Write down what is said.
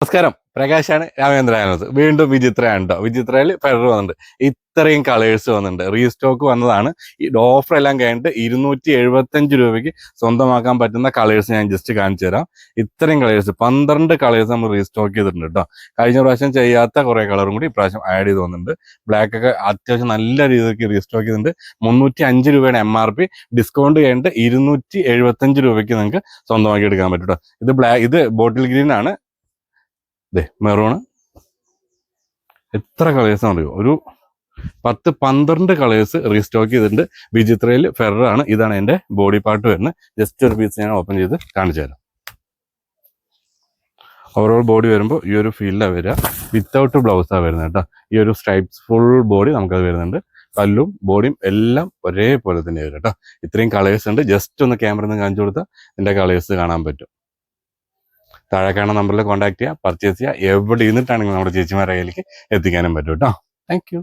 നമസ്കാരം, പ്രകാശാണ്. രാമേന്ദ്രനാഥ് വീണ്ടും വിചിത്രയാണ് കേട്ടോ. വിചിത്രയിൽ ഫെഡർ വന്നിട്ടുണ്ട്. ഇത്രയും കളേഴ്സ് വന്നിട്ടുണ്ട്. റീസ്റ്റോക്ക് വന്നതാണ്. ഈ ഓഫർ എല്ലാം കഴിഞ്ഞിട്ട് 275 രൂപയ്ക്ക് സ്വന്തമാക്കാൻ പറ്റുന്ന കളേഴ്സ് ഞാൻ ജസ്റ്റ് കാണിച്ചു തരാം. ഇത്രയും കളേഴ്സ് 12 കളേഴ്സ് നമ്മൾ റീസ്റ്റോക്ക് ചെയ്തിട്ടുണ്ട് കേട്ടോ. കഴിഞ്ഞ പ്രാവശ്യം ചെയ്യാത്ത കുറെ കളറും കൂടി ഇപ്രാവശ്യം ആഡ് ചെയ്ത് വന്നിട്ടുണ്ട്. ബ്ലാക്ക് ഒക്കെ അത്യാവശ്യം നല്ല രീതിക്ക് റീസ്റ്റോക്ക് ചെയ്തിട്ടുണ്ട്. 305 രൂപയുടെ MRP ഡിസ്കൗണ്ട് കഴിഞ്ഞിട്ട് 275 രൂപയ്ക്ക് നിങ്ങൾക്ക് സ്വന്തമാക്കി എടുക്കാൻ പറ്റും കേട്ടോ. ഇത് ബോട്ടിൽ ഗ്രീൻ ആണ്. മെറൂണ്. എത്ര കളേഴ്സ് അറിയോ? ഒരു 10-12 കളേഴ്സ് റീസ്റ്റോക്ക് ചെയ്തിട്ടുണ്ട്. വിചിത്രയിൽ ഫെഡർ ആണ്. ഇതാണ് എൻ്റെ ബോഡി പാർട്ട് വരുന്നത്. ജസ്റ്റ് ഒരു പീസ് ഞാൻ ഓപ്പൺ ചെയ്ത് കാണിച്ചു തരാം. ഓവറോൾ ബോഡി വരുമ്പോൾ ഈ ഒരു ഫീൽഡാണ് വരിക. വിത്തൗട്ട് ബ്ലൗസാണ് വരുന്നത് കേട്ടോ. ഈ ഒരു സ്ട്രൈപ്സ് ഫുൾ ബോഡി നമുക്കത് വരുന്നുണ്ട്. പല്ലും ബോഡിയും എല്ലാം ഒരേപോലെ തന്നെ വരും കേട്ടോ. ഇത്രയും കളേഴ്സ് ഉണ്ട്. ജസ്റ്റ് ഒന്ന് ക്യാമറയിൽ നിന്ന് കാണിച്ചു കൊടുത്താൽ ഇതിൻ്റെ കളേഴ്സ് കാണാൻ പറ്റും. താഴെ കാണുന്ന നമ്പറിൽ കോൺടാക്ട് ചെയ്യുക, പർച്ചേസ് ചെയ്യുക. എവിടെ ഇരുന്നിട്ടാണെങ്കിലും നമ്മുടെ ചേച്ചിമാരുടെ കയ്യിലേക്ക് എത്തിക്കാനും പറ്റും കേട്ടോ. Thank you.